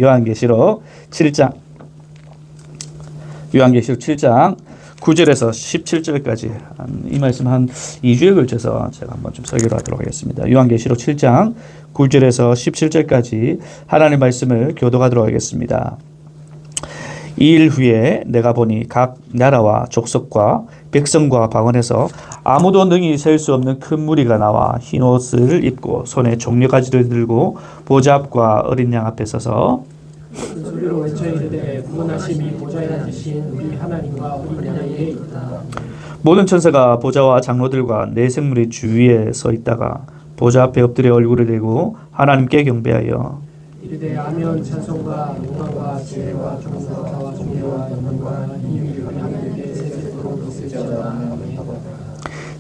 요한계시록 7장 9절에서 17절까지 이 말씀 한 2주에 걸쳐서 제가 한번 좀 설교를 하도록 하겠습니다. 요한계시록 7장 9절에서 17절까지 하나님의 말씀을 교독하도록 하겠습니다. 이 일 후에 내가 보니 각 나라와 족속과 백성과 방언에서 아무도 능히 셀 수 없는 큰 무리가 나와 흰 옷을 입고 손에 종려가지를 들고 보좌 앞과 어린 양 앞에 서서 큰 소리로 외쳐 이르되 구원하심이 보좌에 앉으신 우리 하나님과 어린 양에게 있다. 모든 천사가 보좌와 장로들과 네 생물이 주위에 서 있다가 보좌 앞에 엎드려 얼굴을 대고 하나님께 경배하여 이르되 아멘 찬송과 영광과 지혜와 존귀와 존귀와 영광과 힘이 우리 하나님께 세세토록 있을지어다.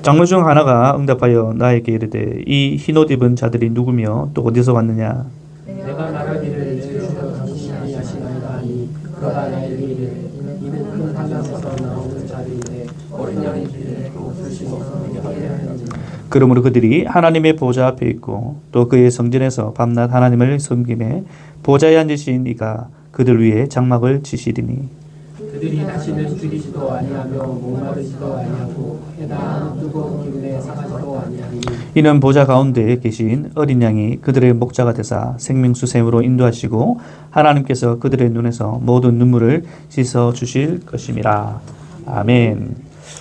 장로 중 하나가 응답하여 나에게 이르되 이 흰옷 입은 자들이 누구며 또 어디서 왔느냐. 내가 말하기를 내 주여 당신이 하시나이다 하니 그가 나에게 이르되 이는 큰 하늘에서 나오는 자들이되 어린 양의 길에 옷을 신어서 하게 하는지. 그러므로 그들이 하나님의 보좌 앞에 있고 또 그의 성전에서 밤낮 하나님을 섬기매 보좌에 앉으신 이가 그들 위에 장막을 치시리니 그들이 다시는 죽이지도 아니하며 목마르지도 아니하고 해당 뜨거운 기운에 상하지도 아니하니 이는 보좌 가운데 계신 어린 양이 그들의 목자가 되사 생명수 샘으로 인도하시고 하나님께서 그들의 눈에서 모든 눈물을 씻어 주실 것임이라. 아멘.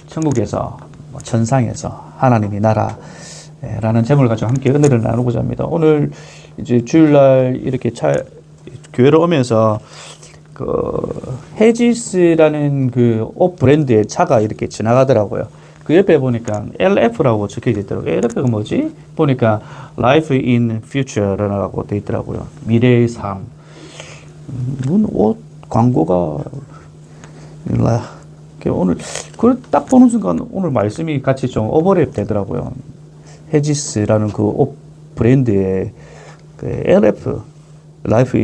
천국에서 천상에서 하나님의 나라라는 제목을 가지고 함께 은혜를 나누고자 합니다. 오늘 이제 주일날 이렇게 교회로 오면서 그 헤지스라는 그 옷 브랜드의 차가 이렇게 지나가더라고요. 그 옆에 보니까 LF라고 적혀져 있더라고요. LF가 뭐지? 보니까 Life in Future라고 돼 있더라고요. 미래의 삶. 이건 옷 광고가 오늘 그걸 딱 보는 순간 오늘 말씀이 같이 좀 오버랩 되더라고요. 헤지스라는 그 옷 브랜드의 그 LF Life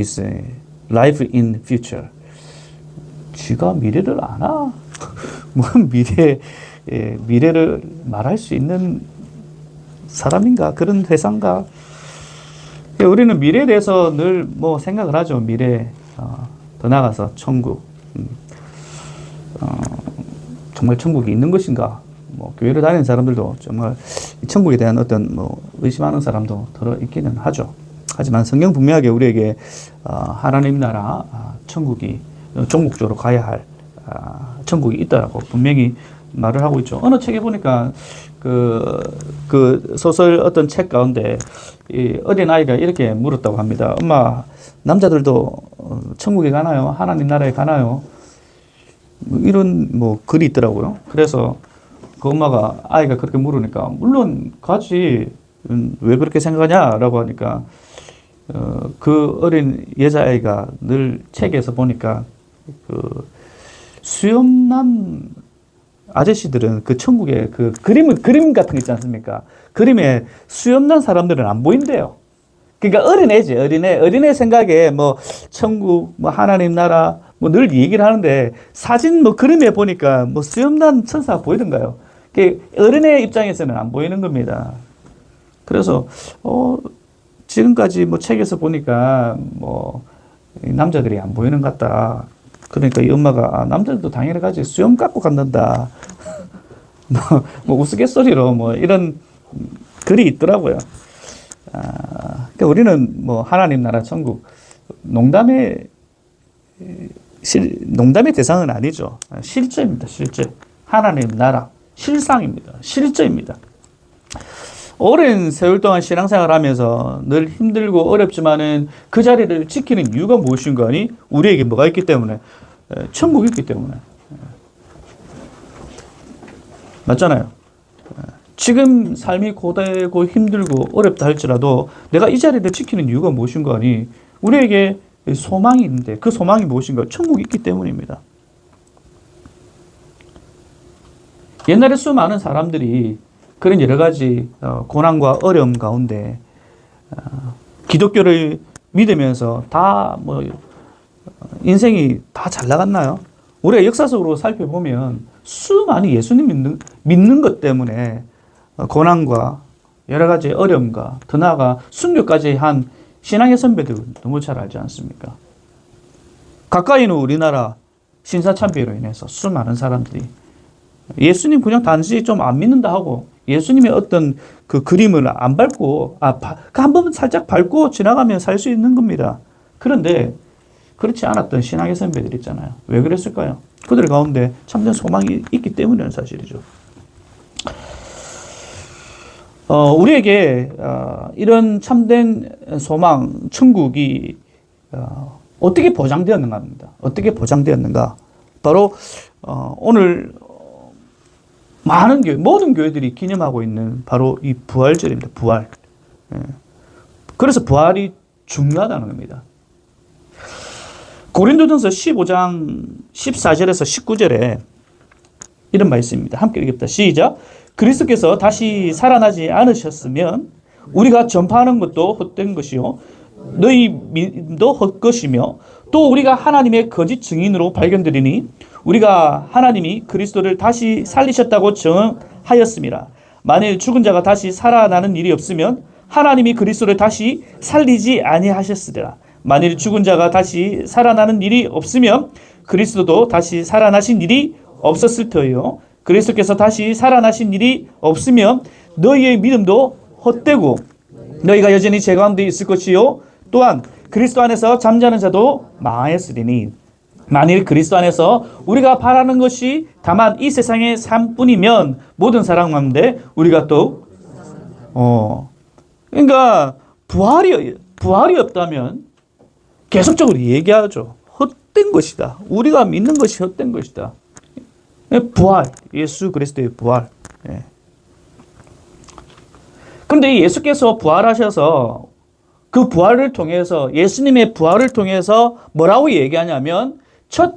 in Future. 쥐가 미래를 아나? 뭐 미래를 말할 수 있는 사람인가? 그런 회사인가? 우리는 미래에 대해서 늘 뭐 생각을 하죠. 미래, 더 나아가서 천국. 정말 천국이 있는 것인가? 뭐 교회를 다니는 사람들도 정말 천국에 대한 어떤 뭐 의심하는 사람도 들어 있기는 하죠. 하지만 성경 분명하게 우리에게 하나님 나라 천국이 종국적으로 가야 할 천국이 있다라고 분명히 말을 하고 있죠. 어느 책에 보니까 그 소설 어떤 책 가운데 이 어린 아이가 이렇게 물었다고 합니다. 엄마, 남자들도 천국에 가나요? 하나님 나라에 가나요? 이런 뭐 글이 있더라고요. 그래서 그 엄마가 아이가 그렇게 물으니까 물론 가지. 왜 그렇게 생각하냐라고 하니까 그 어린 여자아이가 늘 책에서 보니까 그 수염난 아저씨들은 그 천국에 그 그림 같은 거 있지 않습니까? 그림에 수염난 사람들은 안 보인대요. 그러니까 어린애지, 어린애 생각에 뭐 천국, 뭐 하나님 나라 뭐 늘 얘기를 하는데 사진 뭐 그림에 보니까 뭐 수염난 천사가 보이던가요? 어린애 입장에서는 안 보이는 겁니다. 그래서 지금까지 뭐 책에서 보니까 뭐 남자들이 안 보이는 것 같다. 그러니까 이 엄마가 남자들도 당연히 가지 수염 깎고 간단다. 뭐 우스갯소리로 뭐 이런 글이 있더라고요. 그러니까 우리는 뭐 하나님 나라 천국 농담의 대상은 아니죠. 실제입니다. 실제 하나님 나라 실상입니다. 실제입니다. 오랜 세월 동안 신앙생활을 하면서 늘 힘들고 어렵지만은 그 자리를 지키는 이유가 무엇인가 하니 우리에게 뭐가 있기 때문에 천국이 있기 때문에 맞잖아요. 지금 삶이 고되고 힘들고 어렵다 할지라도 내가 이 자리를 지키는 이유가 무엇인가 하니 우리에게 소망이 있는데 그 소망이 무엇인가? 천국이 있기 때문입니다. 옛날에 수많은 사람들이 그런 여러 가지 고난과 어려움 가운데 기독교를 믿으면서 다 뭐 인생이 다 잘 나갔나요? 우리가 역사적으로 살펴보면 수많이 예수님 믿는 것 때문에 고난과 여러 가지 어려움과 더 나아가 순교까지 한 신앙의 선배들 너무 잘 알지 않습니까? 가까이는 우리나라 신사참배로 인해서 수많은 사람들이 예수님 그냥 단지 좀 안 믿는다 하고 예수님의 어떤 그 그림을 안 밟고 한 번 살짝 밟고 지나가면 살 수 있는 겁니다. 그런데 그렇지 않았던 신앙의 선배들 있잖아요. 왜 그랬을까요? 그들 가운데 참된 소망이 있기 때문이라는 사실이죠. 우리에게 이런 참된 소망, 천국이 어떻게 보장되었는가 합니다. 어떻게 보장되었는가? 바로 오늘 많은 교회, 모든 교회들이 기념하고 있는 바로 이 부활절입니다. 부활. 그래서 부활이 중요하다는 겁니다. 고린도전서 15장 14절에서 19절에 이런 말씀입니다. 함께 읽읍니다. 시작. 그리스도께서 다시 살아나지 않으셨으면 우리가 전파하는 것도 헛된 것이요 너희 믿음도 헛것이며 또 우리가 하나님의 거짓 증인으로 발견되리니 우리가 하나님이 그리스도를 다시 살리셨다고 정하였습니다. 만일 죽은 자가 다시 살아나는 일이 없으면 하나님이 그리스도를 다시 살리지 아니하셨으리라. 만일 죽은 자가 다시 살아나는 일이 없으면 그리스도도 다시 살아나신 일이 없었을 터이요. 그리스도께서 다시 살아나신 일이 없으면 너희의 믿음도 헛되고 너희가 여전히 죄 가운데 있을 것이요. 또한 그리스도 안에서 잠자는 자도 망하였으리니 만일 그리스도 안에서 우리가 바라는 것이 다만 이 세상의 삶뿐이면 모든 사람 가운데 우리가 또 그러니까 부활이 없다면 계속적으로 얘기하죠. 헛된 것이다. 우리가 믿는 것이 헛된 것이다. 부활, 예수 그리스도의 부활. 그런데 예수께서 부활하셔서 그 부활을 통해서 예수님의 부활을 통해서 뭐라고 얘기하냐면 첫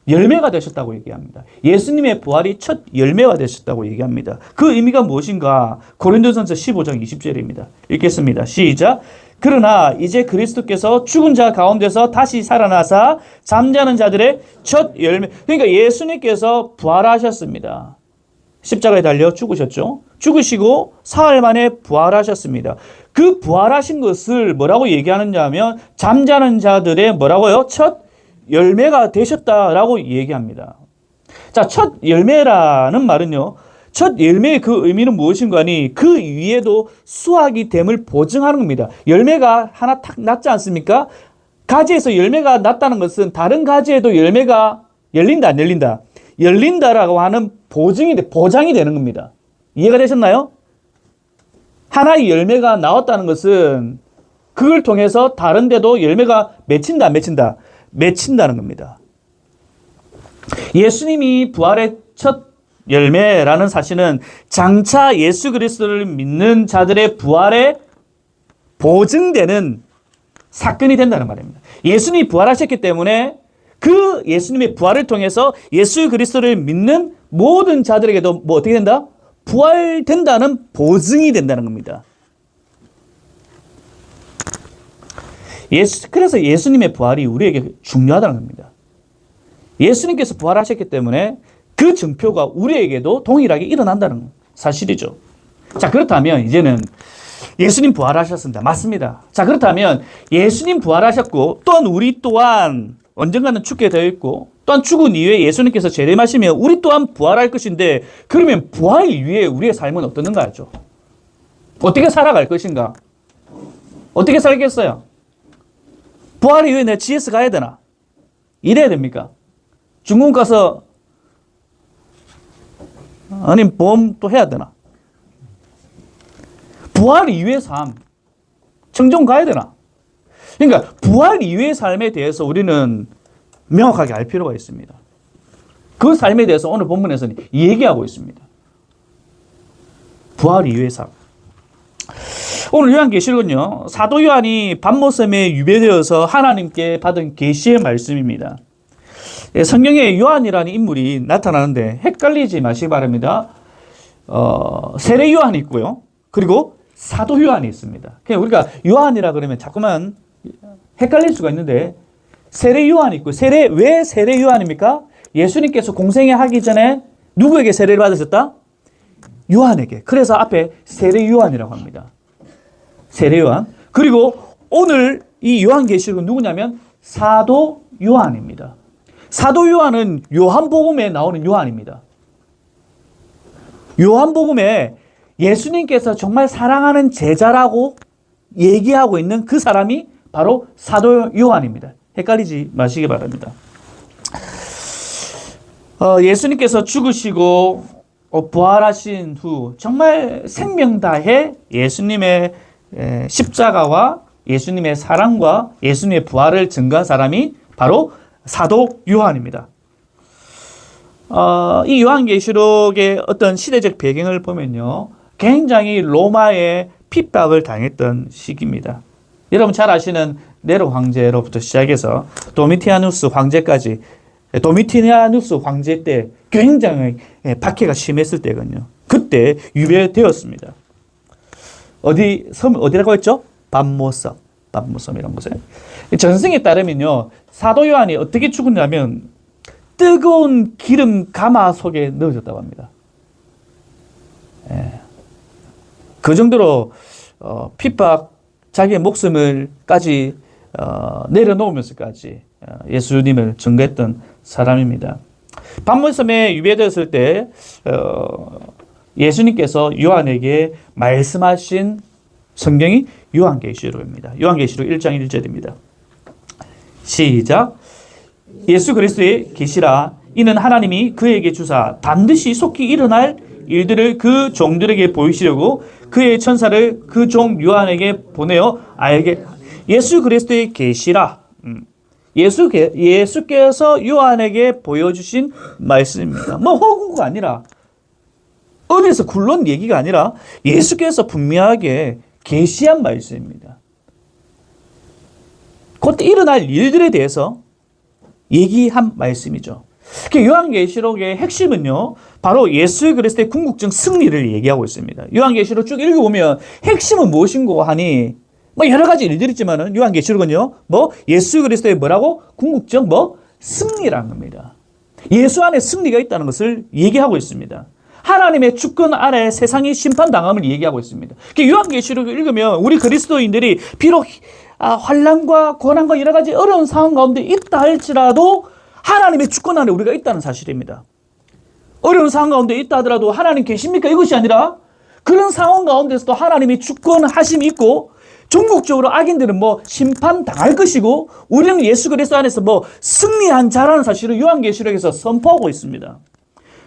열매가 되셨다고 얘기합니다. 예수님의 부활이 첫 열매가 되셨다고 얘기합니다. 그 의미가 무엇인가? 고린도전서 15장 20절입니다. 읽겠습니다. 시작. 그러나 이제 그리스도께서 죽은 자 가운데서 다시 살아나사 잠자는 자들의 첫 열매. 그러니까 예수님께서 부활하셨습니다. 십자가에 달려 죽으셨죠. 죽으시고 사흘 만에 부활하셨습니다. 그 부활하신 것을 뭐라고 얘기하느냐 하면 잠자는 자들의 뭐라고요? 첫 열매가 되셨다라고 얘기합니다. 자, 첫 열매라는 말은요. 첫 열매의 그 의미는 무엇인가 하니 그 위에도 수확이 됨을 보증하는 겁니다. 열매가 하나 탁 났지 않습니까? 가지에서 열매가 났다는 것은 다른 가지에도 열매가 열린다 안 열린다? 열린다라고 하는 보장이 되는 겁니다. 이해가 되셨나요? 하나의 열매가 나왔다는 것은 그걸 통해서 다른 데도 열매가 맺힌다 안 맺힌다? 맺힌다는 겁니다. 예수님이 부활의 첫 열매라는 사실은 장차 예수 그리스도를 믿는 자들의 부활에 보증되는 사건이 된다는 말입니다. 예수님이 부활하셨기 때문에 그 예수님의 부활을 통해서 예수 그리스도를 믿는 모든 자들에게도 뭐 어떻게 된다? 부활된다는 보증이 된다는 겁니다. 그래서 예수님의 부활이 우리에게 중요하다는 겁니다. 예수님께서 부활하셨기 때문에 그 증표가 우리에게도 동일하게 일어난다는 사실이죠. 자, 그렇다면 이제는 예수님 부활하셨습니다. 맞습니다. 자, 그렇다면 예수님 부활하셨고 또한 우리 또한 언젠가는 죽게 되어 있고 또한 죽은 이후에 예수님께서 재림하시면 우리 또한 부활할 것인데 그러면 부활 이후에 우리의 삶은 어떻는가 하죠? 어떻게 살아갈 것인가? 어떻게 살겠어요? 부활 이후에 내 GS 가야 되나? 이래야 됩니까? 중국 가서 아니면 보험 또 해야 되나? 부활 이후의 삶, 청정 가야 되나? 그러니까 부활 이후의 삶에 대해서 우리는 명확하게 알 필요가 있습니다. 그 삶에 대해서 오늘 본문에서는 얘기하고 있습니다. 부활 이후의 삶. 오늘 요한계시록은요, 사도 요한이 밤모섬에 유배되어서 하나님께 받은 계시의 말씀입니다. 성경에 요한이라는 인물이 나타나는데 헷갈리지 마시기 바랍니다. 세례 요한이 있고요. 그리고 사도 요한이 있습니다. 그냥 우리가 요한이라 그러면 자꾸만 헷갈릴 수가 있는데 세례 요한이 있고 왜 세례 요한입니까? 예수님께서 공생애 하기 전에 누구에게 세례를 받으셨다? 요한에게. 그래서 앞에 세례 요한이라고 합니다. 세례 요한. 그리고 오늘 이 요한계시록은 누구냐면 사도 요한입니다. 사도 요한은 요한복음에 나오는 요한입니다. 요한복음에 예수님께서 정말 사랑하는 제자라고 얘기하고 있는 그 사람이 바로 사도 요한입니다. 헷갈리지 마시기 바랍니다. 예수님께서 죽으시고 부활하신 후 정말 생명 다해 예수님의 십자가와 예수님의 사랑과 예수님의 부활을 증거한 사람이 바로 사도 요한입니다. 이 요한계시록의 어떤 시대적 배경을 보면요, 굉장히 로마의 핍박을 당했던 시기입니다. 여러분 잘 아시는 네로 황제로부터 시작해서 도미티아누스 황제까지, 도미티아누스 황제 때 굉장히 박해가 심했을 때거든요. 그때 유배되었습니다. 어디라고 했죠? 밤모섬이라는 곳에. 전승에 따르면요, 사도 요한이 어떻게 죽었냐면 뜨거운 기름 가마 속에 넣어졌다고 합니다. 그 정도로 핍박, 자기의 목숨을까지 내려놓으면서까지 예수님을 증거했던 사람입니다. 밤모섬에 유배되었을 때 예수님께서 요한에게 말씀하신 성경이 요한계시록입니다. 요한계시록 1장 1절입니다. 시작. 예수 그리스도의 계시라. 이는 하나님이 그에게 주사 반드시 속히 일어날 일들을 그 종들에게 보이시려고 그의 천사를 그 종 요한에게 보내어 알게. 예수 그리스도의 계시라. 예수께서 요한에게 보여주신 말씀입니다. 뭐 허구가 아니라 어디서 굴론 얘기가 아니라 예수께서 분명하게 계시한 말씀입니다. 곧 일어날 일들에 대해서 얘기한 말씀이죠. 요한계시록의 핵심은요, 바로 예수 그리스도의 궁극적 승리를 얘기하고 있습니다. 요한계시록 쭉 읽어보면 핵심은 무엇인고 하니 뭐 여러 가지 일들이 있지만은 요한계시록은요, 예수 그리스도의 뭐라고? 궁극적 승리라는 겁니다. 예수 안에 승리가 있다는 것을 얘기하고 있습니다. 하나님의 주권 아래 세상이 심판당함을 얘기하고 있습니다. 요한계시록을 읽으면 우리 그리스도인들이 비록 환난과 고난과 여러 가지 어려운 상황 가운데 있다 할지라도 하나님의 주권 안에 우리가 있다는 사실입니다. 어려운 상황 가운데 있다 하더라도 하나님 계십니까? 이것이 아니라 그런 상황 가운데서도 하나님의 주권하심이 있고 종국적으로 악인들은 심판당할 것이고 우리는 예수 그리스도 안에서 승리한 자라는 사실을 요한계시록에서 선포하고 있습니다.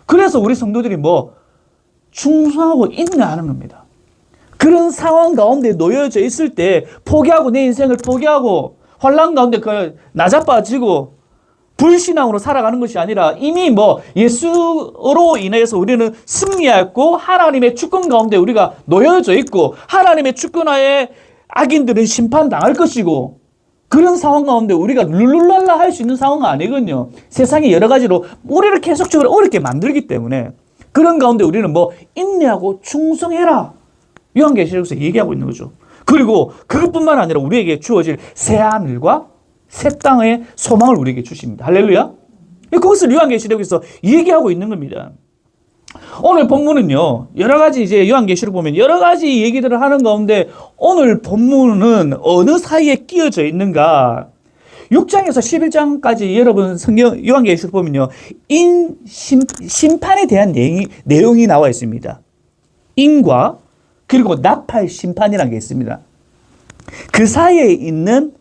그래서 우리 성도들이 충성하고 인내하는 겁니다. 그런 상황 가운데 놓여져 있을 때 포기하고 내 인생을 포기하고 환난 가운데 나자빠지고 불신앙으로 살아가는 것이 아니라 이미 예수로 인해서 우리는 승리했고 하나님의 주권 가운데 우리가 놓여져 있고 하나님의 주권 하에 악인들은 심판당할 것이고 그런 상황 가운데 우리가 룰루랄라 할 수 있는 상황은 아니거든요. 세상이 여러 가지로 우리를 계속적으로 어렵게 만들기 때문에 그런 가운데 우리는 인내하고 충성해라. 요한계시록에서 얘기하고 있는 거죠. 그리고 그것뿐만 아니라 우리에게 주어질 새하늘과 새 땅의 소망을 우리에게 주십니다. 할렐루야. 그것을 요한계시록에서 얘기하고 있는 겁니다. 오늘 본문은요, 여러 가지 이제 요한계시록 보면 여러 가지 얘기들을 하는 가운데 오늘 본문은 어느 사이에 끼어져 있는가? 6장에서 11장까지 여러분 성경 요한계시록 보면요, 심판에 대한 내용이 나와 있습니다. 인과 그리고 나팔 심판이라는 게 있습니다. 그 사이에 있는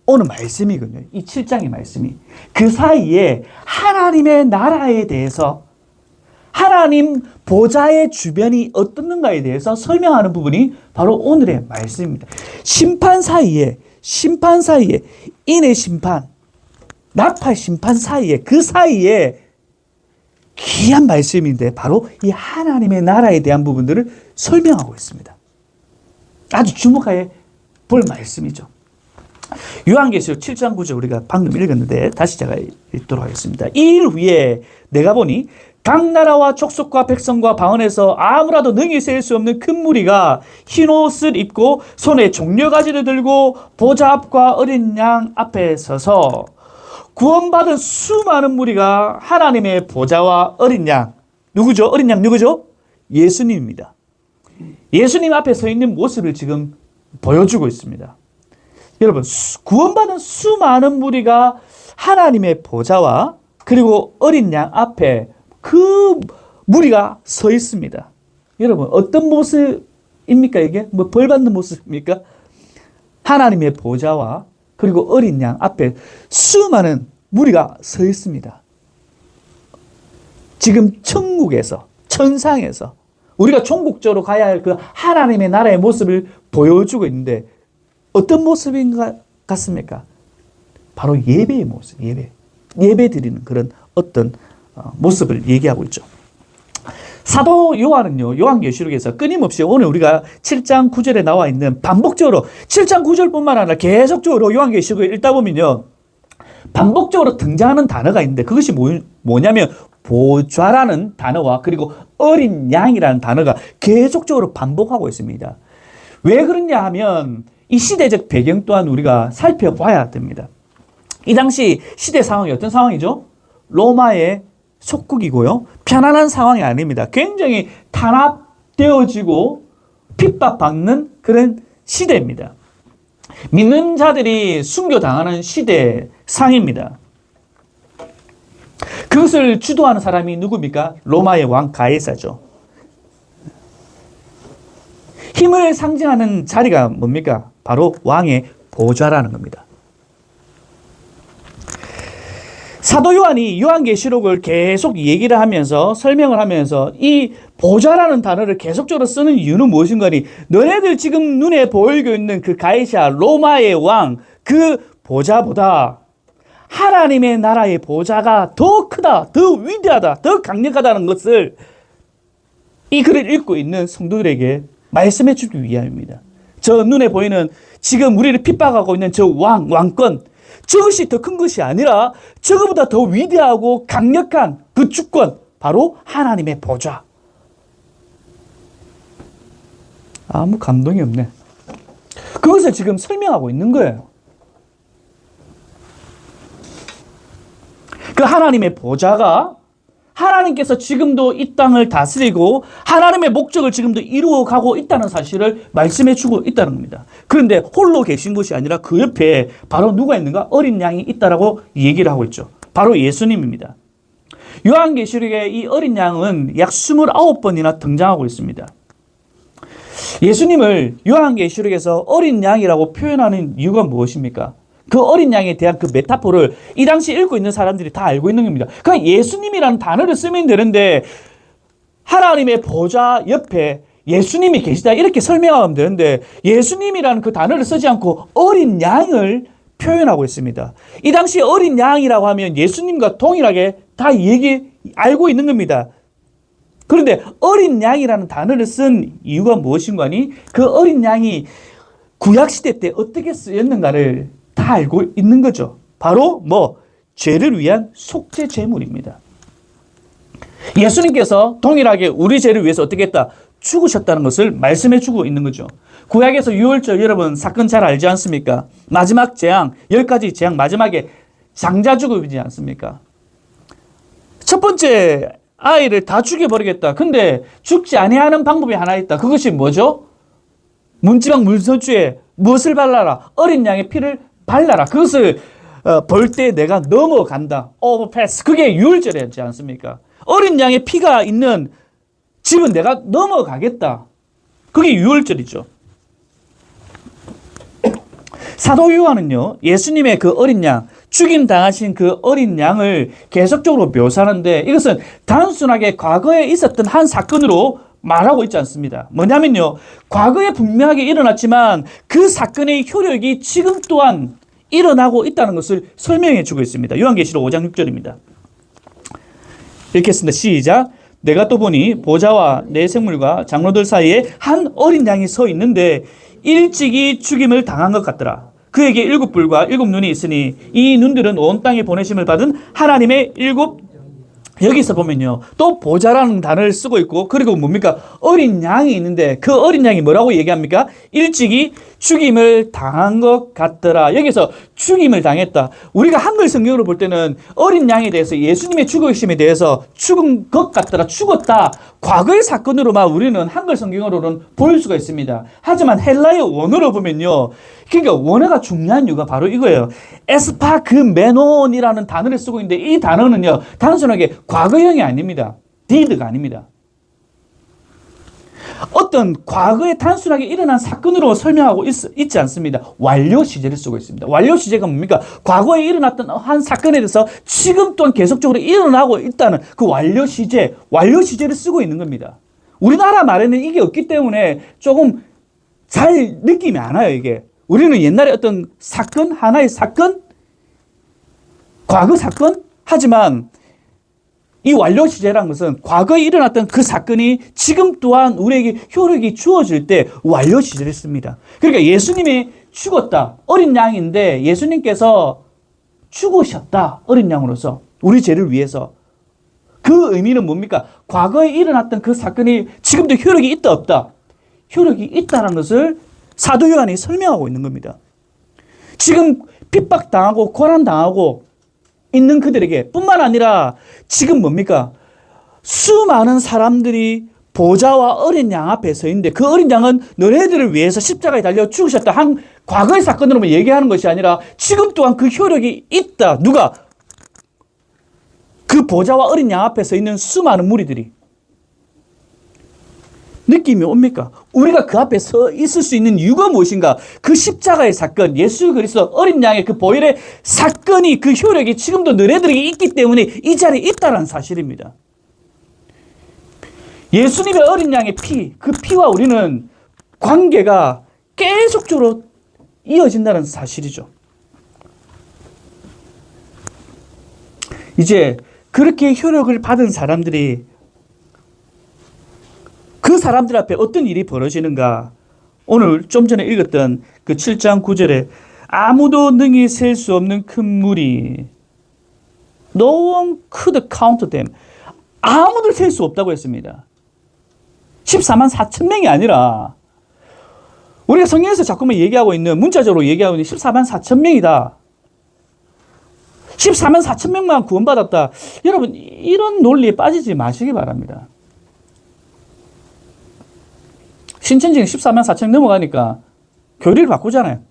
오늘 말씀이거든요. 이 7장의 말씀이. 그 사이에 하나님의 나라에 대해서 하나님 보좌의 주변이 어떻는가에 대해서 설명하는 부분이 바로 오늘의 말씀입니다. 심판 사이에 인의 심판, 나팔 심판 사이에 그 사이에 귀한 말씀인데 바로 이 하나님의 나라에 대한 부분들을 설명하고 있습니다. 아주 주목해 볼 말씀이죠. 요한계시록 7장 9절 우리가 방금 읽었는데 다시 제가 읽도록 하겠습니다. 이 일 후에 내가 보니 각 나라와 족속과 백성과 방언에서 아무라도 능히 셀 수 없는 큰 무리가 흰 옷을 입고 손에 종려가지를 들고 보좌 앞과 어린 양 앞에 서서 구원받은 수많은 무리가 하나님의 보좌와 어린 양, 누구죠? 어린 양 누구죠? 예수님입니다. 예수님 앞에 서 있는 모습을 지금 보여주고 있습니다. 여러분, 구원받은 수많은 무리가 하나님의 보좌와 그리고 어린 양 앞에 그 무리가 서 있습니다. 여러분, 어떤 모습입니까? 이게 뭐 벌 받는 모습입니까? 하나님의 보좌와 그리고 어린 양 앞에 수많은 무리가 서 있습니다. 지금 천국에서, 천상에서 우리가 종국적으로 가야 할 그 하나님의 나라의 모습을 보여주고 있는데 어떤 모습인 것 같습니까? 바로 예배의 모습, 예배 드리는 그런 어떤 모습을 얘기하고 있죠. 사도 요한은요, 요한계시록에서 끊임없이 오늘 우리가 7장 9절에 나와 있는 반복적으로 7장 9절뿐만 아니라 계속적으로 요한계시록을 읽다 보면요, 반복적으로 등장하는 단어가 있는데 그것이 뭐냐면 보좌라는 단어와 그리고 어린 양이라는 단어가 계속적으로 반복하고 있습니다. 왜 그러냐 하면 이 시대적 배경 또한 우리가 살펴봐야 됩니다. 이 당시 시대 상황이 어떤 상황이죠? 로마의 속국이고요. 편안한 상황이 아닙니다. 굉장히 탄압되어지고 핍박받는 그런 시대입니다. 믿는 자들이 순교당하는 시대 상입니다. 그것을 주도하는 사람이 누굽니까? 로마의 왕 가이사죠. 힘을 상징하는 자리가 뭡니까? 바로 왕의 보좌라는 겁니다. 사도 요한이 요한계시록을 계속 얘기를 하면서 설명을 하면서 이 보좌라는 단어를 계속적으로 쓰는 이유는 무엇인가 하니 너네들 지금 눈에 보이고 있는 그 가이사 로마의 왕 그 보좌보다 하나님의 나라의 보좌가 더 크다, 더 위대하다, 더 강력하다는 것을 이 글을 읽고 있는 성도들에게 말씀해 주기 위함입니다. 저 눈에 보이는 지금 우리를 핍박하고 있는 저 왕권, 저것이 더 큰 것이 아니라 저거보다 더 위대하고 강력한 그 주권, 바로 하나님의 보좌. 아무 감동이 없네. 그것을 지금 설명하고 있는 거예요. 그 하나님의 보좌가 하나님께서 지금도 이 땅을 다스리고 하나님의 목적을 지금도 이루어가고 있다는 사실을 말씀해 주고 있다는 겁니다. 그런데 홀로 계신 것이 아니라 그 옆에 바로 누가 있는가? 어린 양이 있다라고 얘기를 하고 있죠. 바로 예수님입니다. 요한계시록에 이 어린 양은 약 29번이나 등장하고 있습니다. 예수님을 요한계시록에서 어린 양이라고 표현하는 이유가 무엇입니까? 그 어린 양에 대한 그 메타포를 이 당시 읽고 있는 사람들이 다 알고 있는 겁니다. 그러니까 예수님이라는 단어를 쓰면 되는데 하나님의 보좌 옆에 예수님이 계시다 이렇게 설명하면 되는데 예수님이라는 그 단어를 쓰지 않고 어린 양을 표현하고 있습니다. 이 당시 어린 양이라고 하면 예수님과 동일하게 다 알고 있는 겁니다. 그런데 어린 양이라는 단어를 쓴 이유가 무엇인가 하니 그 어린 양이 구약시대 때 어떻게 쓰였는가를 다 알고 있는 거죠. 바로 죄를 위한 속죄 제물입니다. 예수님께서 동일하게 우리 죄를 위해서 어떻게 했다? 죽으셨다는 것을 말씀해 주고 있는 거죠. 구약에서 유월절 여러분 사건 잘 알지 않습니까? 마지막 재앙, 10가지 재앙 마지막에 장자 죽음이지 않습니까? 첫 번째 아이를 다 죽여버리겠다. 근데 죽지 아니하는 방법이 하나 있다. 그것이 뭐죠? 문지방 물소주에 무엇을 발라라? 어린 양의 피를 발라라. 그것을 볼 때 내가 넘어간다. 오버패스. 그게 유월절이었지 않습니까? 어린 양의 피가 있는 집은 내가 넘어가겠다. 그게 유월절이죠. 사도 요한은요, 예수님의 그 어린 양, 죽임 당하신 그 어린 양을 계속적으로 묘사하는데 이것은 단순하게 과거에 있었던 한 사건으로 말하고 있지 않습니다. 뭐냐면요, 과거에 분명하게 일어났지만 그 사건의 효력이 지금 또한 일어나고 있다는 것을 설명해 주고 있습니다. 요한계시록 5장 6절입니다. 읽겠습니다. 시작. 내가 또 보니 보좌와 네 생물과 장로들 사이에 한 어린 양이 서 있는데 일찍이 죽임을 당한 것 같더라. 그에게 7뿔과 7눈이 있으니 이 눈들은 온 땅에 보내심을 받은 하나님의 7. 여기서 보면요, 또 보좌라는 단어를 쓰고 있고, 그리고 뭡니까? 어린 양이 있는데 그 어린 양이 뭐라고 얘기합니까? 일찍이 죽임을 당한 것 같더라. 여기서 죽임을 당했다. 우리가 한글 성경으로 볼 때는 어린 양에 대해서 예수님의 죽으심에 대해서 죽은 것 같더라. 죽었다. 과거의 사건으로만 우리는 한글 성경으로는 볼 수가 있습니다. 하지만 헬라의 원어로 보면요. 그러니까 원어가 중요한 이유가 바로 이거예요. 에스파그메논이라는 단어를 쓰고 있는데 이 단어는요. 단순하게 과거형이 아닙니다. did가 아닙니다. 어떤 과거에 단순하게 일어난 사건으로 설명하고 있지 않습니다. 완료 시제를 쓰고 있습니다. 완료 시제가 뭡니까? 과거에 일어났던 한 사건에 대해서 지금 또한 계속적으로 일어나고 있다는 그 완료 시제를 쓰고 있는 겁니다. 우리나라 말에는 이게 없기 때문에 조금 잘 느낌이 안 와요, 이게. 우리는 옛날에 어떤 사건, 하나의 사건, 과거 사건? 하지만 이 완료 시제라는 것은 과거에 일어났던 그 사건이 지금 또한 우리에게 효력이 주어질 때 완료 시제를 씁니다. 그러니까 예수님이 죽었다. 어린 양인데 예수님께서 죽으셨다. 어린 양으로서. 우리 죄를 위해서. 그 의미는 뭡니까? 과거에 일어났던 그 사건이 지금도 효력이 있다, 없다? 효력이 있다는 것을 사도 요한이 설명하고 있는 겁니다. 지금 핍박당하고 고난당하고 있는 그들에게 뿐만 아니라 지금 뭡니까? 수많은 사람들이 보좌와 어린 양 앞에 서 있는데 그 어린 양은 너네들을 위해서 십자가에 달려 죽으셨다 한 과거의 사건으로만 얘기하는 것이 아니라 지금 또한 그 효력이 있다. 누가? 그 보좌와 어린 양 앞에 서 있는 수많은 무리들이. 느낌이 옵니까? 우리가 그 앞에 서 있을 수 있는 이유가 무엇인가? 그 십자가의 사건, 예수 그리스도 어린 양의 그 보혈의 사건이 그 효력이 지금도 너희들에게 있기 때문에 이 자리에 있다는 사실입니다. 예수님의 어린 양의 피, 그 피와 우리는 관계가 계속적으로 이어진다는 사실이죠. 이제 그렇게 효력을 받은 사람들이 그 사람들 앞에 어떤 일이 벌어지는가? 오늘 좀 전에 읽었던 그 7장 9절에 아무도 능히 셀 수 없는 큰 물이 No one could count them. 아무도 셀 수 없다고 했습니다. 14만 4천 명이 아니라 우리가 성경에서 자꾸만 얘기하고 있는 문자적으로 얘기하고 있는 14만 4천 명이다. 14만 4천 명만 구원받았다. 여러분 이런 논리에 빠지지 마시기 바랍니다. 신천지는 14만 4천 넘어가니까 교리를 바꾸잖아요.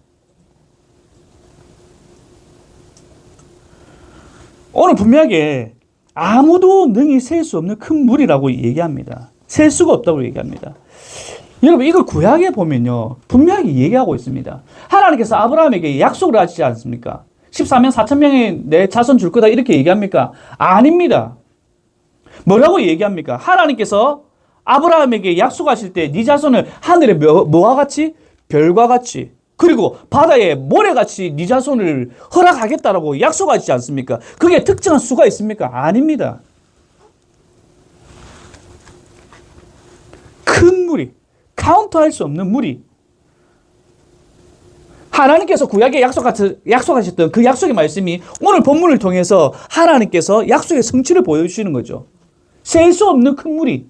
오늘 분명하게 아무도 능히 셀 수 없는 큰 물이라고 얘기합니다. 셀 수가 없다고 얘기합니다. 여러분 이걸 구약에 보면요. 분명하게 얘기하고 있습니다. 하나님께서 아브라함에게 약속을 하시지 않습니까? 14만 4천 명의 내 자손 줄 거다 이렇게 얘기합니까? 아닙니다. 뭐라고 얘기합니까? 하나님께서 아브라함에게 약속하실 때 네 자손을 하늘의 뭐와 같이? 별과 같이 그리고 바다의 모래같이 네 자손을 허락하겠다라고 약속하시지 않습니까? 그게 특정한 수가 있습니까? 아닙니다. 큰 물이 카운트할 수 없는 물이 하나님께서 구약에 약속하셨던 그 약속의 말씀이 오늘 본문을 통해서 하나님께서 약속의 성취를 보여주시는 거죠. 셀 수 없는 큰 물이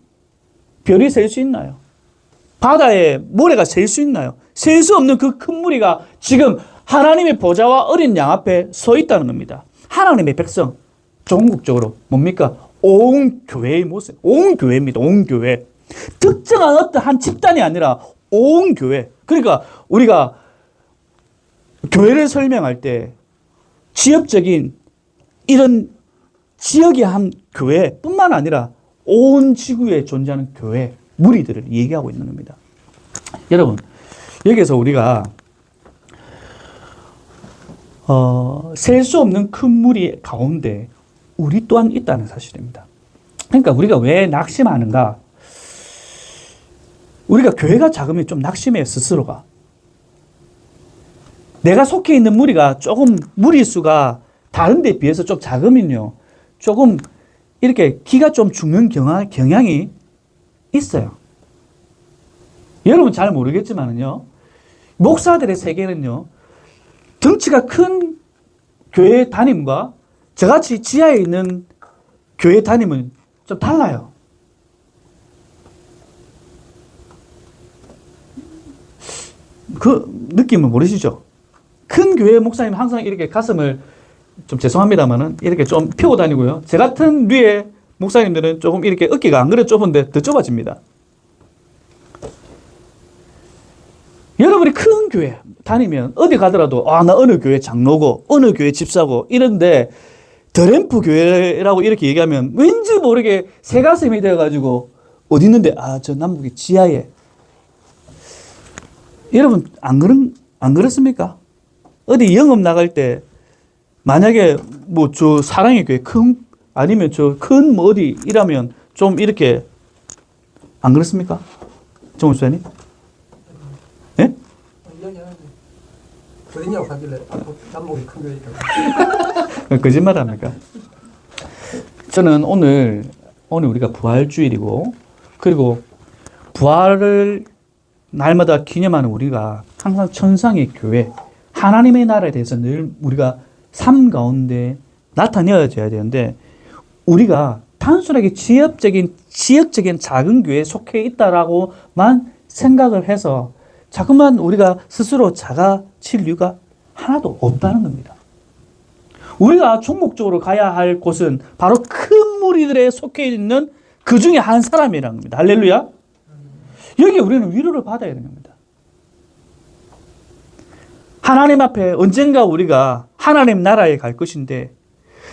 별이 셀 수 있나요? 바다에 모래가 셀 수 있나요? 셀 수 없는 그 큰 무리가 지금 하나님의 보좌와 어린 양 앞에 서 있다는 겁니다. 하나님의 백성, 전국적으로 뭡니까? 온 교회의 모습, 온 교회입니다. 온 교회. 특정한 어떤 한 집단이 아니라 온 교회. 그러니까 우리가 교회를 설명할 때 지역적인 이런 지역의 한 교회뿐만 아니라 온 지구에 존재하는 교회, 무리들을 얘기하고 있는 겁니다. 여러분, 여기서 우리가 셀 수 없는 큰 무리 가운데 우리 또한 있다는 사실입니다. 그러니까 우리가 왜 낙심하는가? 우리가 교회가 작으면 좀 낙심해요, 스스로가. 내가 속해 있는 무리가 조금 무리수가 다른 데 비해서 좀 작으면요. 조금 이렇게 기가 좀 죽는 경향이 있어요. 여러분 잘 모르겠지만은요. 목사들의 세계는요. 덩치가 큰 교회 담임과 저같이 지하에 있는 교회 담임은 좀 달라요. 느낌을 모르시죠? 큰 교회 목사님 항상 이렇게 가슴을 좀 죄송합니다만은 이렇게 좀 펴고 다니고요. 제 같은 류의 목사님들은 조금 이렇게 어깨가 안 그래 좁은데 더 좁아집니다. 여러분이 큰 교회 다니면 어디 가더라도 나 어느 교회 장로고 어느 교회 집사고 이런데 드램프 교회라고 이렇게 얘기하면 왠지 모르게 새 가슴이 되어가지고 어디 있는데 저 남북의 지하에 여러분 안 그렇습니까? 어디 영업 나갈 때 만약에 뭐 저 사랑의 교회 아니면 저 큰 뭐 어디 이라면 좀 이렇게 안 그렇습니까? 정우 수사님? 예? 이야기하는데 어디냐고 하길래 남북이 큰 교회니까. 거짓말 합니까? 저는 오늘 우리가 부활주일이고 그리고 부활을 날마다 기념하는 우리가 항상 천상의 교회 하나님의 나라에 대해서 늘 우리가 삶 가운데 나타내어져야 되는데 우리가 단순하게 지역적인 작은 교회에 속해 있다라고만 생각을 해서 자꾸만 우리가 스스로 작아질 이유가 하나도 없다는 겁니다. 우리가 종목적으로 가야 할 곳은 바로 큰 무리들에 속해 있는 그 중에 한 사람이라는 겁니다. 할렐루야. 여기 우리는 위로를 받아야 되는 겁니다. 하나님 앞에 언젠가 우리가 하나님 나라에 갈 것인데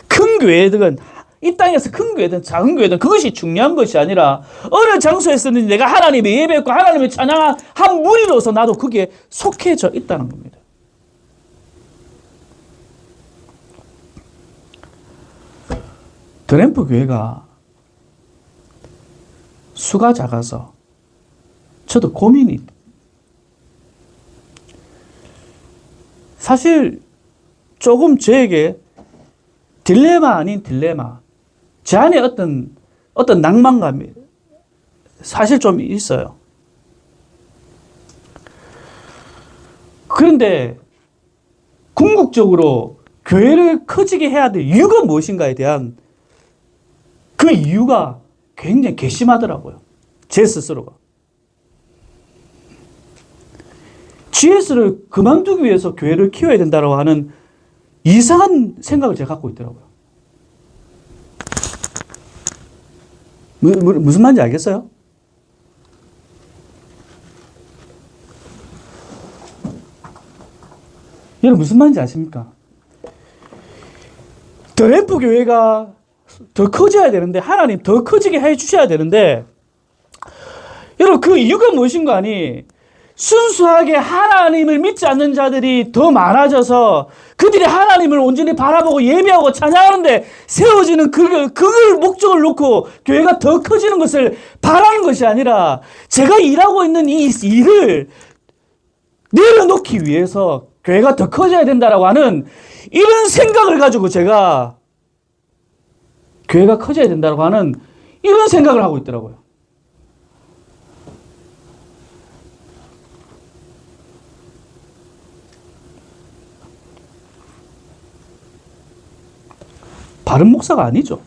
큰 교회들은 이 땅에서 큰 교회든 작은 교회든 그것이 중요한 것이 아니라 어느 장소에서는 내가 하나님의 예배했고 하나님의 찬양한 한 무리로서 나도 거기에 속해져 있다는 겁니다. 드램프 교회가 수가 작아서 저도 고민이 사실 조금 저에게 딜레마 아닌 딜레마 제 안에 어떤 낭만감이 사실 좀 있어요. 그런데 궁극적으로 교회를 커지게 해야 될 이유가 무엇인가에 대한 그 이유가 굉장히 괘씸하더라고요. 제 스스로가. GS를 그만두기 위해서 교회를 키워야 된다고 하는 이상한 생각을 제가 갖고 있더라고요. 무슨 말인지 알겠어요? 여러분 무슨 말인지 아십니까? 드램프 교회가 더 커져야 되는데 하나님 더 커지게 해주셔야 되는데 여러분 그 이유가 무엇인가 하니 순수하게 하나님을 믿지 않는 자들이 더 많아져서 그들이 하나님을 온전히 바라보고 예배하고 찬양하는데 세워지는 그걸 목적을 놓고 교회가 더 커지는 것을 바라는 것이 아니라 제가 일하고 있는 이 일을 내려놓기 위해서 교회가 더 커져야 된다라고 하는 이런 생각을 가지고 제가 교회가 커져야 된다라고 하는 이런 생각을 하고 있더라고요. 바른 목사가 아니죠.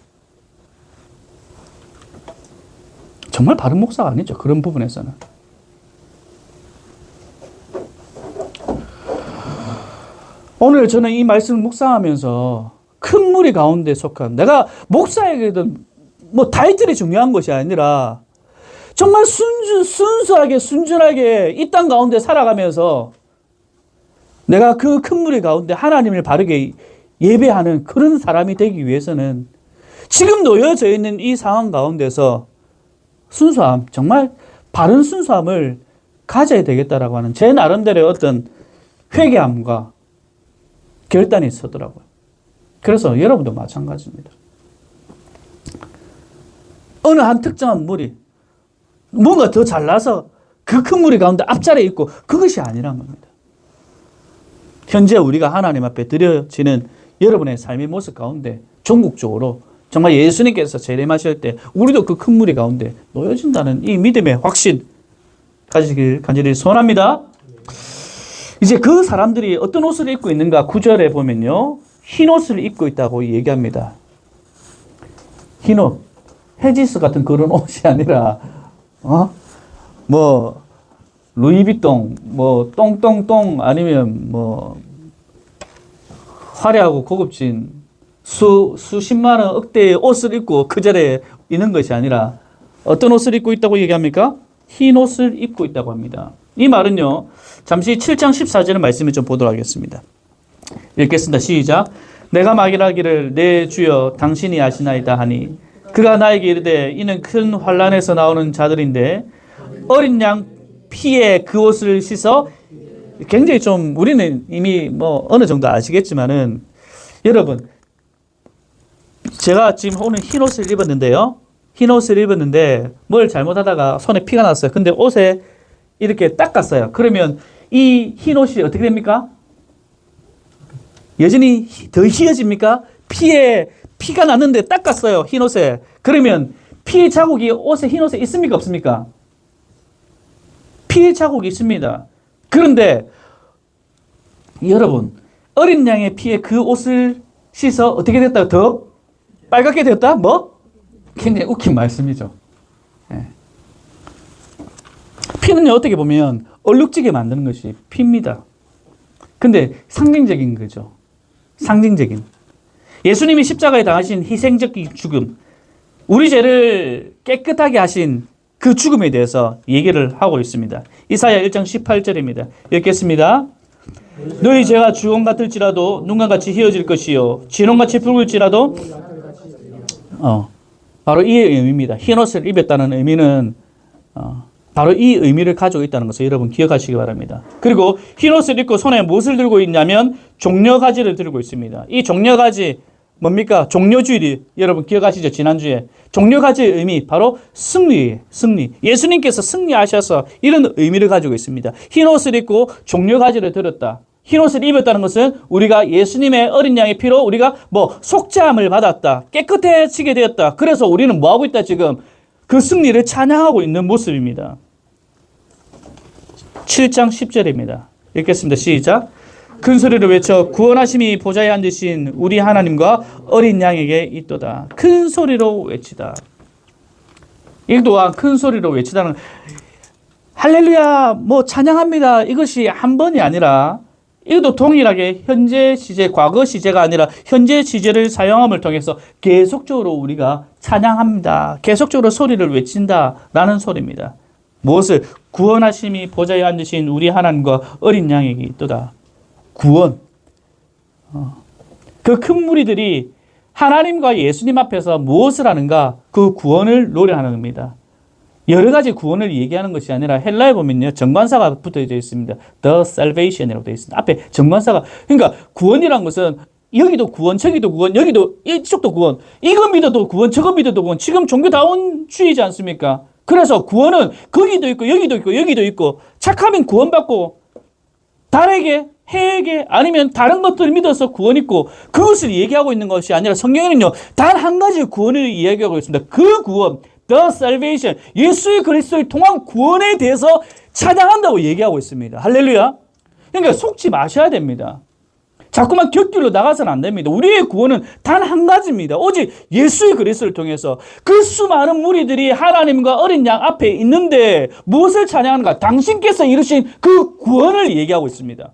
정말 바른 목사가 아니죠. 그런 부분에서는. 오늘 저는 이 말씀을 묵상하면서 큰 무리 가운데 속한 내가 목사에게든 뭐 타이틀이 중요한 것이 아니라 정말 순수하게 순전하게 이 땅 가운데 살아가면서 내가 그 큰 무리 가운데 하나님을 바르게 예배하는 그런 사람이 되기 위해서는 지금 놓여져 있는 이 상황 가운데서 순수함, 정말 바른 순수함을 가져야 되겠다라고 하는 제 나름대로의 어떤 회개함과 결단이 있었더라고요. 그래서 여러분도 마찬가지입니다. 어느 한 특정한 무리, 뭔가 더 잘나서 그 큰 무리 가운데 앞자리에 있고 그것이 아니란 겁니다. 현재 우리가 하나님 앞에 드려지는 여러분의 삶의 모습 가운데 종국적으로 정말 예수님께서 재림하실 때 우리도 그 큰 무리 가운데 놓여진다는 이 믿음의 확신 가지길 간절히 소원합니다. 이제 그 사람들이 어떤 옷을 입고 있는가 9절에 보면요. 흰 옷을 입고 있다고 얘기합니다. 흰 옷. 헤지스 같은 그런 옷이 아니라 뭐 루이비통, 뭐 똥똥똥 아니면 뭐 화려하고 고급진 수십만 원 억대의 옷을 입고 그 자리에 있는 것이 아니라 어떤 옷을 입고 있다고 얘기합니까? 흰 옷을 입고 있다고 합니다. 이 말은요, 잠시 7장 14절의 말씀을 좀 보도록 하겠습니다. 읽겠습니다. 시작. 내가 말하기를 내 주여 당신이 아시나이다 하니 그가 나에게 이르되 이는 큰 환란에서 나오는 자들인데 어린 양 피에 그 옷을 씻어. 굉장히 좀 우리는 이미 뭐 어느 정도 아시겠지만은 여러분, 제가 지금 오늘 흰 옷을 입었는데요. 흰 옷을 입었는데 뭘 잘못하다가 손에 피가 났어요. 근데 옷에 이렇게 닦았어요. 그러면 이 흰 옷이 어떻게 됩니까? 여전히 더 희어집니까? 피가 났는데 닦았어요. 흰 옷에. 그러면 피 자국이 흰 옷에 있습니까? 없습니까? 피 자국이 있습니다. 그런데 여러분, 어린 양의 피에 그 옷을 씻어 어떻게 됐다? 더 빨갛게 되었다? 뭐? 굉장히 웃긴 말씀이죠. 예. 피는요, 어떻게 보면 얼룩지게 만드는 것이 피입니다. 근데 상징적인 거죠. 상징적인. 예수님이 십자가에 당하신 희생적인 죽음, 우리 죄를 깨끗하게 하신 그 죽음에 대해서 얘기를 하고 있습니다. 이사야 1장 18절입니다. 읽겠습니다. 너희 죄가 주홍 같을지라도 눈과 같이 희어질 것이요 진홍같이 붉을지라도 바로 이 의미입니다. 흰 옷을 입었다는 의미는 바로 이 의미를 가지고 있다는 것을 여러분 기억하시기 바랍니다. 그리고 흰 옷을 입고 손에 무엇을 들고 있냐면 종려가지를 들고 있습니다. 이 종려가지 뭡니까? 종려주일이 여러분 기억하시죠? 지난주에 종려가지의 의미 바로 승리. 예수님께서 승리하셔서 이런 의미를 가지고 있습니다. 흰 옷을 입고 종려가지를 들었다. 흰 옷을 입었다는 것은 우리가 예수님의 어린 양의 피로 우리가 속죄함을 받았다. 깨끗해지게 되었다. 그래서 우리는 뭐하고 있다 지금? 그 승리를 찬양하고 있는 모습입니다. 7장 10절입니다. 읽겠습니다. 시작. 큰 소리로 외쳐 구원하심이 보좌에 앉으신 우리 하나님과 어린 양에게 있도다. 큰 소리로 외치다. 이 또한 큰 소리로 외치다는 할렐루야 찬양합니다. 이것이 한 번이 아니라 이것도 동일하게 현재 시제, 과거 시제가 아니라 현재 시제를 사용함을 통해서 계속적으로 우리가 찬양합니다. 계속적으로 소리를 외친다라는 소리입니다. 무엇을? 구원하심이 보좌에 앉으신 우리 하나님과 어린 양에게 있도다. 구원. 그 큰 무리들이 하나님과 예수님 앞에서 무엇을 하는가? 그 구원을 노래하는 겁니다. 여러 가지 구원을 얘기하는 것이 아니라 헬라에 보면요, 정관사가 붙어져 있습니다. The salvation이라고 되어 있습니다. 앞에 정관사가, 그러니까 구원이란 것은 여기도 구원, 저기도 구원, 여기도 이쪽도 구원, 이거 믿어도 구원, 저거 믿어도 구원. 지금 종교다운주의지 않습니까? 그래서 구원은 거기도 있고 여기도 있고 여기도 있고 착하면 구원받고 달에게 해에게 아니면 다른 것들을 믿어서 구원 있고 그것을 얘기하고 있는 것이 아니라 성경에는요 단 한 가지 구원을 이야기하고 있습니다. 그 구원, the salvation, 예수의 그리스도를 통한 구원에 대해서 찬양한다고 얘기하고 있습니다. 할렐루야. 그러니까 속지 마셔야 됩니다. 자꾸만 곁길로 나가서는 안 됩니다. 우리의 구원은 단 한 가지입니다. 오직 예수의 그리스도를 통해서 그 수많은 무리들이 하나님과 어린 양 앞에 있는데 무엇을 찬양하는가? 당신께서 이루신 그 구원을 얘기하고 있습니다.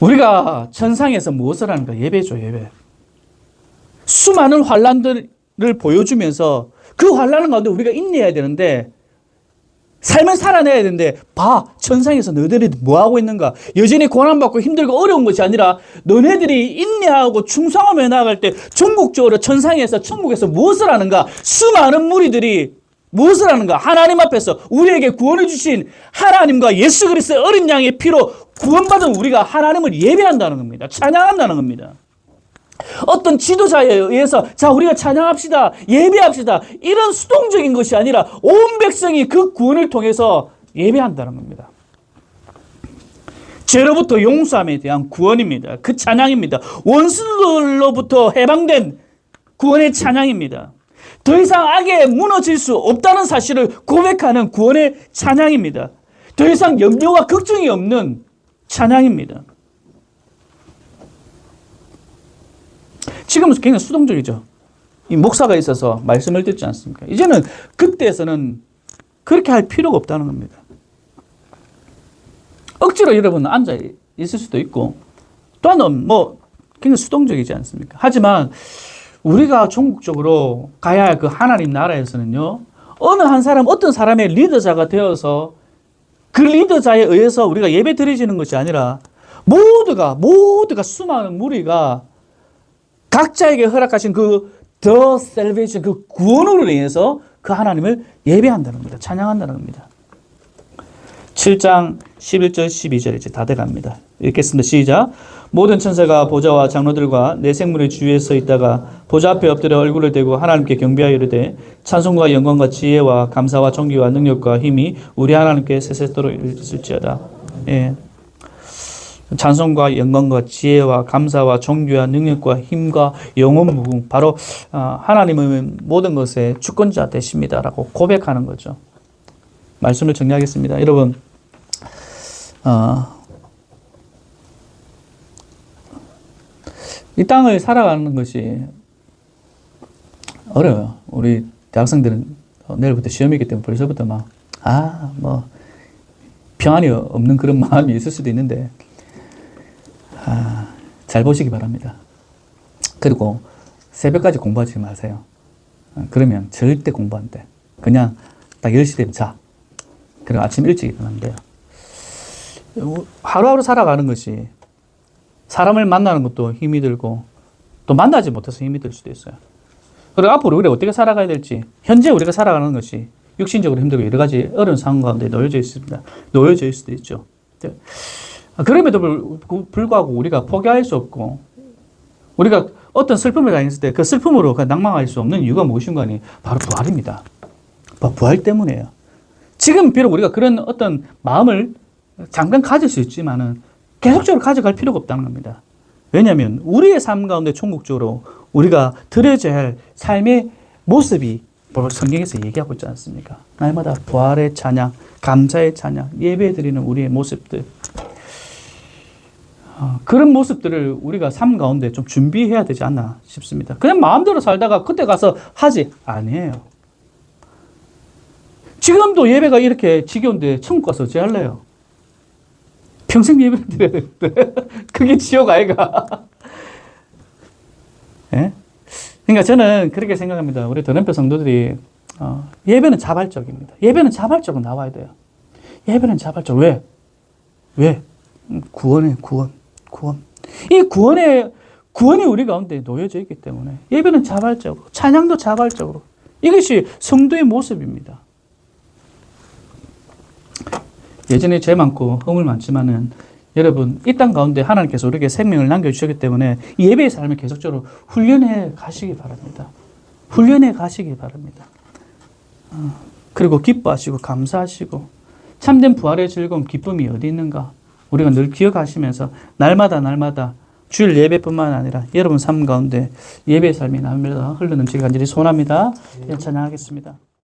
우리가 천상에서 무엇을 하는가? 예배죠, 예배. 수많은 환란들을 보여주면서 그 환란 가운데 우리가 인내해야 되는데 삶을 살아내야 되는데 천상에서 너희들이 뭐하고 있는가? 여전히 고난받고 힘들고 어려운 것이 아니라 너네들이 인내하고 충성하며 나아갈 때 전국적으로 천상에서 천국에서 무엇을 하는가? 수많은 무리들이 무엇을 하는가? 하나님 앞에서 우리에게 구원해 주신 하나님과 예수 그리스도의 어린 양의 피로 구원받은 우리가 하나님을 예배한다는 겁니다. 찬양한다는 겁니다. 어떤 지도자에 의해서 우리가 찬양합시다, 예배합시다 이런 수동적인 것이 아니라 온 백성이 그 구원을 통해서 예배한다는 겁니다. 죄로부터 용서함에 대한 구원입니다. 그 찬양입니다. 원수들로부터 해방된 구원의 찬양입니다. 더 이상 악에 무너질 수 없다는 사실을 고백하는 구원의 찬양입니다. 더 이상 염려와 걱정이 없는 찬양입니다. 지금은 굉장히 수동적이죠. 이 목사가 있어서 말씀을 듣지 않습니까? 이제는 그때에서는 그렇게 할 필요가 없다는 겁니다. 억지로 여러분 앉아 있을 수도 있고 또는 뭐 굉장히 수동적이지 않습니까? 하지만 우리가 종국적으로 가야 할 그 하나님 나라에서는요, 어느 한 사람, 어떤 사람의 리더자가 되어서 그 리더자에 의해서 우리가 예배 드려지는 것이 아니라 모두가 수많은 무리가 각자에게 허락하신 그 The Salvation, 그 구원으로 인해서 그 하나님을 예배한다는 겁니다. 찬양한다는 겁니다. 7장 11절 12절 이제 다 돼갑니다. 읽겠습니다. 시작. 모든 천사가 보좌와 장로들과 내 생물의 주위에 서 있다가 보좌 앞에 엎드려 얼굴을 대고 하나님께 경배하여 이르되 찬송과 영광과 지혜와 감사와 존귀와 능력과 힘이 우리 하나님께 세세토록 있을지어다. 예. 찬송과 영광과 지혜와 감사와 존귀와 능력과 힘과 영원 무궁, 바로 하나님은 모든 것의 주권자 되십니다라고 고백하는 거죠. 말씀을 정리하겠습니다. 여러분, 이 땅을 살아가는 것이 어려워요. 우리 대학생들은 내일부터 시험이기 때문에 벌써부터 평안이 없는 그런 마음이 있을 수도 있는데, 잘 보시기 바랍니다. 그리고 새벽까지 공부하지 마세요. 그러면 절대 공부 안 돼. 그냥 딱 10시 되면 자. 그리고 아침 일찍 일어나면 돼요. 하루하루 살아가는 것이 사람을 만나는 것도 힘이 들고 또 만나지 못해서 힘이 들 수도 있어요. 그리고 앞으로 우리가 어떻게 살아가야 될지, 현재 우리가 살아가는 것이 육신적으로 힘들고 여러 가지 어려운 상황 가운데 놓여져 있습니다. 놓여져 있을 수도 있죠. 그럼에도 불구하고 우리가 포기할 수 없고, 우리가 어떤 슬픔을 당했을 때 그 슬픔으로 낭망할 수 없는 이유가 무엇인가 하니 바로 부활입니다. 부활 때문이에요. 지금 비록 우리가 그런 어떤 마음을 잠깐 가질 수 있지만은 계속적으로 가져갈 필요가 없다는 겁니다. 왜냐하면 우리의 삶 가운데 총국적으로 우리가 드려져야 할 삶의 모습이 바로 성경에서 얘기하고 있지 않습니까? 날마다 부활의 찬양, 감사의 찬양, 예배 드리는 우리의 모습들, 그런 모습들을 우리가 삶 가운데 좀 준비해야 되지 않나 싶습니다. 그냥 마음대로 살다가 그때 가서 하지 아니에요. 지금도 예배가 이렇게 지겨운데 천국 가서 어찌 할래요? 평생 예배를 드려야 되는데 그게 지옥 아이가. 예? 그러니까 저는 그렇게 생각합니다. 우리 더램프 성도들이 예배는 자발적입니다. 예배는 자발적으로 나와야 돼요. 예배는 자발적. 왜? 구원이에요. 구원. 이 구원이 우리 가운데 놓여져 있기 때문에 예배는 자발적으로, 찬양도 자발적으로. 이것이 성도의 모습입니다. 예전에 죄 많고 허물 많지만은 여러분, 이 땅 가운데 하나님께서 우리에게 생명을 남겨주셨기 때문에 이 예배의 삶을 계속적으로 훈련해 가시기 바랍니다. 훈련해 가시기 바랍니다. 그리고 기뻐하시고 감사하시고 참된 부활의 즐거움, 기쁨이 어디 있는가 우리가 늘 기억하시면서 날마다 주일 예배뿐만 아니라 여러분 삶 가운데 예배의 삶이 날마다 흐르는 지 간절히 소원합니다. 찬양하겠습니다.